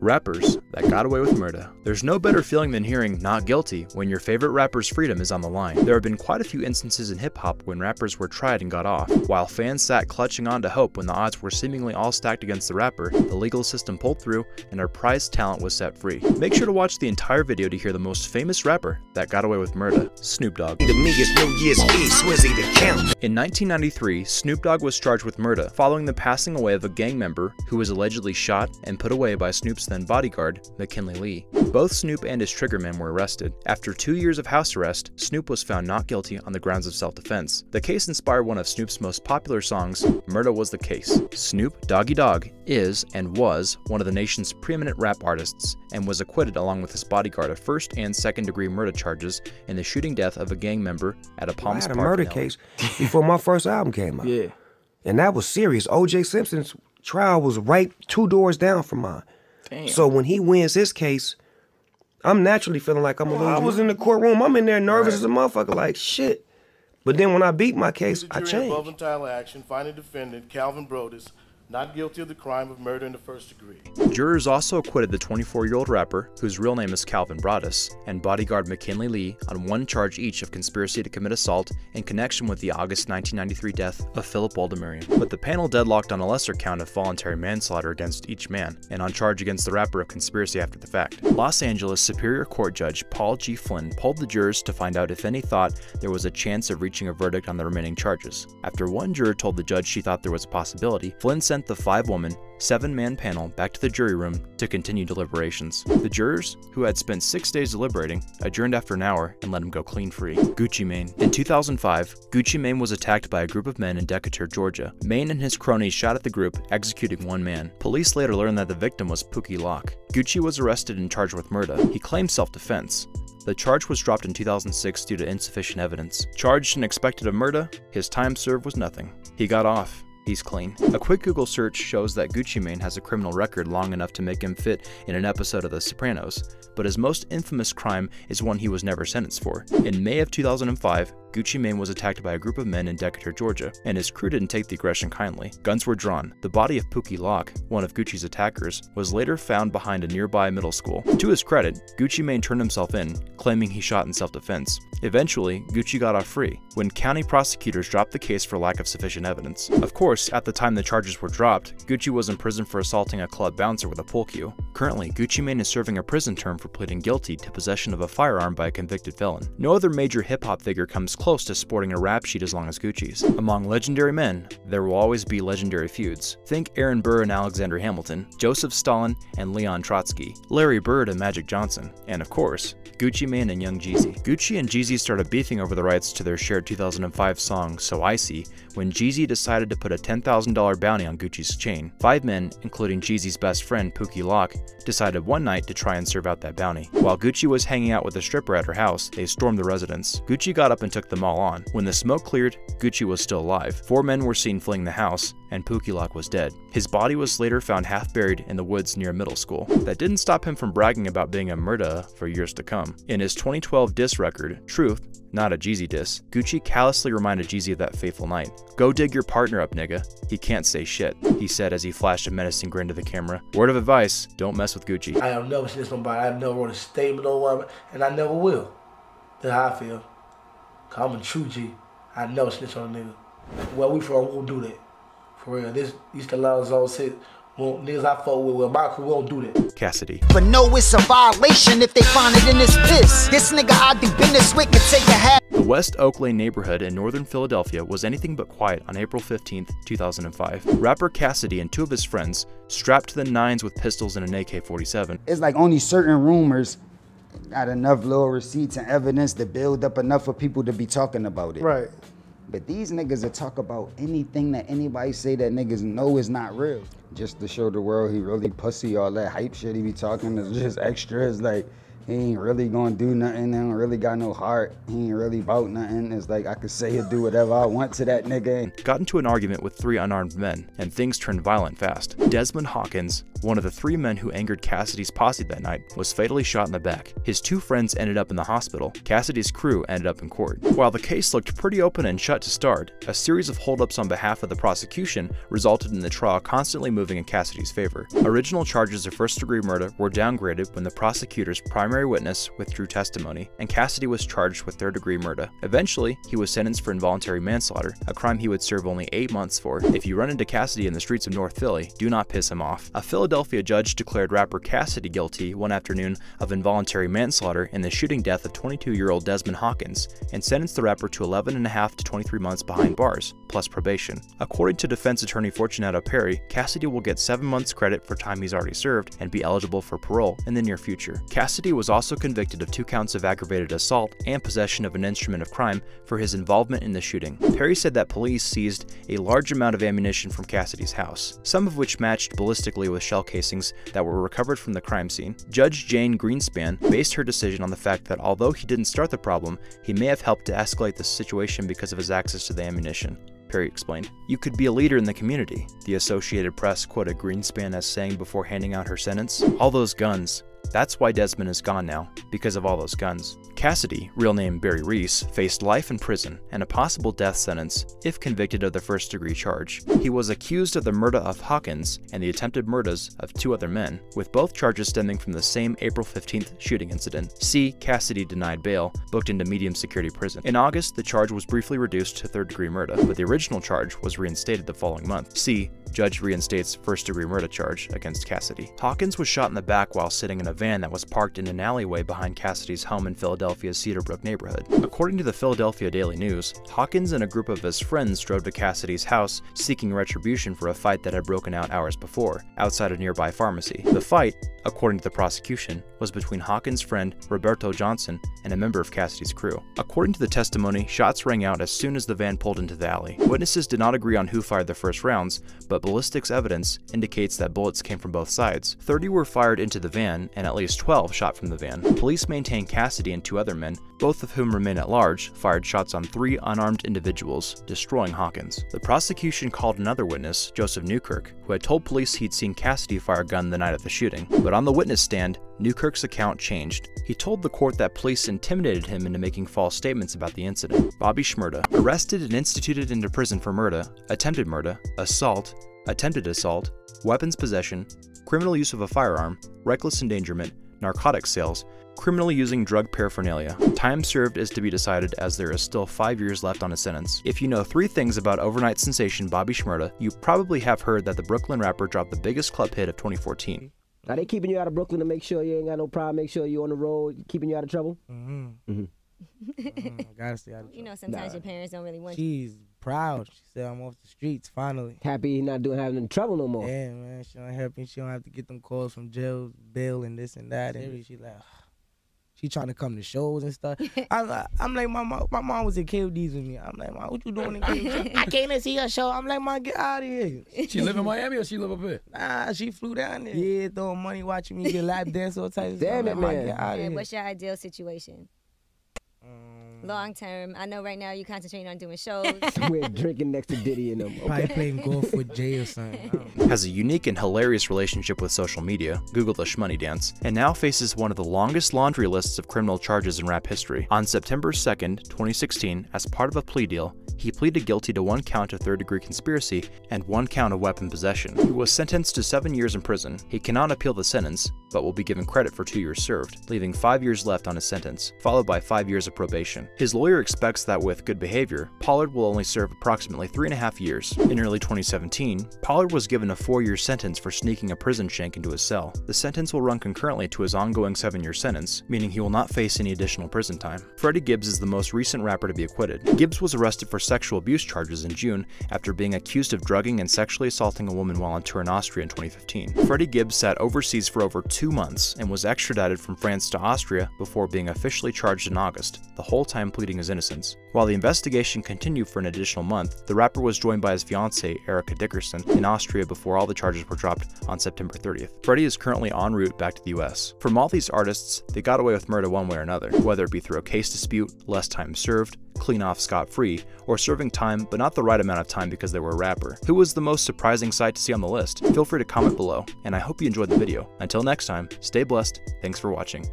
Rappers that got away with murder. There's no better feeling than hearing "not guilty" when your favorite rapper's freedom is on the line. There have been quite a few instances in hip-hop when rappers were tried and got off, while fans sat clutching on to hope when the odds were seemingly all stacked against the rapper. The legal system pulled through and our prized talent was set free. Make sure to watch the entire video to hear the most famous rapper that got away with murder, Snoop Dogg. To me, it's New Year's Eve, Swizzy the count. In 1993, Snoop Dogg was charged with murder following the passing away of a gang member who was allegedly shot and put away by Snoop's then bodyguard, McKinley Lee. Both Snoop and his triggermen were arrested. After 2 years of house arrest, Snoop was found not guilty on the grounds of self-defense. The case inspired one of Snoop's most popular songs, "MURDA Was the Case." Snoop Doggy Dogg is and was one of the nation's preeminent rap artists and was acquitted along with his bodyguard of first and second-degree murder charges in the shooting death of a gang member at a Palms Park. I had a murder case before my first album came out. Yeah. And that was serious. O.J. Simpson's trial was right 2 doors down from mine. Damn. So when he wins his case, I'm naturally feeling like I'm a loser. I was in the courtroom, I'm in there nervous as a motherfucker, like shit. But then when I beat my case, I changed. Above entitled action, finding defendant Calvin Brodus not guilty of the crime of murder in the first degree. Jurors also acquitted the 24-year-old rapper, whose real name is Calvin Brodus, and bodyguard McKinley Lee on one charge each of conspiracy to commit assault in connection with the August 1993 death of Philip Waldemarian. But the panel deadlocked on a lesser count of voluntary manslaughter against each man, and on charge against the rapper of conspiracy after the fact. Los Angeles Superior Court Judge Paul G. Flynn polled the jurors to find out if any thought there was a chance of reaching a verdict on the remaining charges. After one juror told the judge she thought there was a possibility, Flynn sent the 5-woman, 7-man panel back to the jury room to continue deliberations. The jurors, who had spent 6 days deliberating, adjourned after an hour and let him go clean free. Gucci Mane. In 2005, Gucci Mane was attacked by a group of men in Decatur, Georgia. Mane and his cronies shot at the group, executing one man. Police later learned that the victim was Pookie Locke. Gucci was arrested and charged with murder. He claimed self-defense. The charge was dropped in 2006 due to insufficient evidence. Charged and expected of murder, his time served was nothing. He got off. He's clean. A quick Google search shows that Gucci Mane has a criminal record long enough to make him fit in an episode of The Sopranos, but his most infamous crime is one he was never sentenced for. In May of 2005, Gucci Mane was attacked by a group of men in Decatur, Georgia, and his crew didn't take the aggression kindly. Guns were drawn. The body of Pookie Locke, one of Gucci's attackers, was later found behind a nearby middle school. To his credit, Gucci Mane turned himself in, claiming he shot in self-defense. Eventually, Gucci got off free, when county prosecutors dropped the case for lack of sufficient evidence. Of course, at the time the charges were dropped, Gucci was in prison for assaulting a club bouncer with a pool cue. Currently, Gucci Mane is serving a prison term for pleading guilty to possession of a firearm by a convicted felon. No other major hip-hop figure comes close to sporting a rap sheet as long as Gucci's. Among legendary men, there will always be legendary feuds. Think Aaron Burr and Alexander Hamilton, Joseph Stalin and Leon Trotsky, Larry Bird and Magic Johnson, and of course, Gucci Mane and Young Jeezy. Gucci and Jeezy started beefing over the rights to their shared 2005 song So I See when Jeezy decided to put a $10,000 bounty on Gucci's chain. 5 men, including Jeezy's best friend Pookie Locke, decided one night to try and serve out that bounty. While Gucci was hanging out with a stripper at her house, they stormed the residence. Gucci got up and took them all on. When the smoke cleared, Gucci was still alive. 4 men were seen fleeing the house, and Pookie Locke was dead. His body was later found half buried in the woods near middle school. That didn't stop him from bragging about being a murderer for years to come. In his 2012 diss record, Truth, not a Jeezy diss, Gucci callously reminded Jeezy of that fateful night. "Go dig your partner up, nigga. He can't say shit," he said as he flashed a menacing grin to the camera. Word of advice, don't mess with Gucci. I have never snitched on nobody. I never wrote a statement on one, and I never will. That's how I feel. Cause I'm a true G. I never snitch on a nigga. Where we from, we won't do that. For real. This East Atlanta Zone 6. Niggas I fuck with my crew, we don't do that. Cassidy. But no, it's a violation if they find it in this piss. This nigga I do business with can take a hat. The West Oak Lane neighborhood in northern Philadelphia was anything but quiet on April 15, 2005. Rapper Cassidy and 2 of his friends, strapped to the nines with pistols and an AK-47. It's like only certain rumors got enough little receipts and evidence to build up enough for people to be talking about it. Right. But these niggas will talk about anything that anybody say that niggas know is not real. Just to show the world he really pussy, all that hype shit he be talking is just extra. It's like, He ain't really gonna do nothing, he don't really got no heart, he ain't really about nothing. It's like I could say he'll do whatever I want to that nigga. Got into an argument with 3 unarmed men, and things turned violent fast. Desmond Hawkins, one of the 3 men who angered Cassidy's posse that night, was fatally shot in the back. His 2 friends ended up in the hospital. Cassidy's crew ended up in court. While the case looked pretty open and shut to start, a series of holdups on behalf of the prosecution resulted in the trial constantly moving in Cassidy's favor. Original charges of first-degree murder were downgraded when the prosecutor's primary witness withdrew testimony, and Cassidy was charged with third-degree murder. Eventually, he was sentenced for involuntary manslaughter, a crime he would serve only 8 months for. If you run into Cassidy in the streets of North Philly, do not piss him off. A Philadelphia judge declared rapper Cassidy guilty one afternoon of involuntary manslaughter in the shooting death of 22-year-old Desmond Hawkins, and sentenced the rapper to 11.5 to 23 months behind bars, plus probation. According to defense attorney Fortunato Perry, Cassidy will get 7 months credit for time he's already served and be eligible for parole in the near future. Cassidy was also convicted of 2 counts of aggravated assault and possession of an instrument of crime for his involvement in the shooting. Perry said that police seized a large amount of ammunition from Cassidy's house, some of which matched ballistically with shell casings that were recovered from the crime scene. Judge Jane Greenspan based her decision on the fact that although he didn't start the problem, he may have helped to escalate the situation because of his access to the ammunition. Perry explained. "You could be a leader in the community," the Associated Press quoted Greenspan as saying before handing out her sentence. "All those guns. That's why Desmond is gone now, because of all those guns." Cassidy, real name Barry Reese, faced life in prison and a possible death sentence if convicted of the first-degree charge. He was accused of the murder of Hawkins and the attempted murders of 2 other men, with both charges stemming from the same April 15th shooting incident. See Cassidy denied bail, booked into medium-security prison. In August, the charge was briefly reduced to third-degree murder, but the original charge was reinstated the following month. See Judge reinstates first-degree murder charge against Cassidy. Hawkins was shot in the back while sitting in a van that was parked in an alleyway behind Cassidy's home in Philadelphia's Cedarbrook neighborhood. According to the Philadelphia Daily News, Hawkins and a group of his friends drove to Cassidy's house seeking retribution for a fight that had broken out hours before, outside a nearby pharmacy. The fight, according to the prosecution, was between Hawkins' friend Roberto Johnson and a member of Cassidy's crew. According to the testimony, shots rang out as soon as the van pulled into the alley. Witnesses did not agree on who fired the first rounds, but ballistics evidence indicates that bullets came from both sides. 30 were fired into the van, and at least 12 shot from the van. Police maintain Cassidy and 2 other men, both of whom remain at large, fired shots on 3 unarmed individuals, destroying Hawkins. The prosecution called another witness, Joseph Newkirk, who had told police he'd seen Cassidy fire a gun the night of the shooting. But on the witness stand, Newkirk's account changed. He told the court that police intimidated him into making false statements about the incident. Bobby Shmurda, arrested and instituted into prison for murder, attempted murder, assault, attempted assault, weapons possession, criminal use of a firearm, reckless endangerment, narcotics sales, criminally using drug paraphernalia. Time served is to be decided as there is still 5 years left on his sentence. If you know 3 things about overnight sensation Bobby Shmurda, you probably have heard that the Brooklyn rapper dropped the biggest club hit of 2014. Are they keeping you out of Brooklyn to make sure you ain't got no problem, make sure you on the road, keeping you out of trouble? I gotta stay out of trouble. You know, sometimes your parents don't really want you. She's proud. She said I'm off the streets finally. Happy he's not having any trouble no more. Yeah, man. She don't help me. She don't have to get them calls from jail, bail, and this and that. And she like, she trying to come to shows and stuff. I'm like, my mom was in KODs with me. I'm like, Mom, what you doing in KODs? I came to see her show. I'm like, Mom, get out of here. She live in Miami or she live up here? Nah, she flew down there. Yeah, throwing money, watching me get lap dance, all types of stuff. Damn it, man. Get out of here. What's your ideal situation? Long term, I know right now you're concentrating on doing shows. We're drinking next to Diddy and them. Okay. Probably playing golf with Jay or something. Has a unique and hilarious relationship with social media, Google the Shmoney Dance, and now faces one of the longest laundry lists of criminal charges in rap history. On September 2nd, 2016, as part of a plea deal, he pleaded guilty to 1 count of third-degree conspiracy and 1 count of weapon possession. He was sentenced to 7 years in prison. He cannot appeal the sentence, but will be given credit for 2 years served, leaving 5 years left on his sentence, followed by 5 years of probation. His lawyer expects that with good behavior, Pollard will only serve approximately 3.5 years. In early 2017, Pollard was given a 4-year sentence for sneaking a prison shank into his cell. The sentence will run concurrently to his ongoing 7-year sentence, meaning he will not face any additional prison time. Freddie Gibbs is the most recent rapper to be acquitted. Gibbs was arrested for sexual abuse charges in June after being accused of drugging and sexually assaulting a woman while on tour in Austria in 2015. Freddie Gibbs sat overseas for over 2 2 months and was extradited from France to Austria before being officially charged in August, the whole time pleading his innocence. While the investigation continued for an additional month, the rapper was joined by his fiancée, Erica Dickerson, in Austria before all the charges were dropped on September 30th. Freddie is currently en route back to the US. From all these artists, they got away with murder one way or another, whether it be through a case dispute, less time served, clean off scot-free, or serving time but not the right amount of time because they were a rapper. Who was the most surprising sight to see on the list? Feel free to comment below, and I hope you enjoyed the video. Until next time, stay blessed, thanks for watching.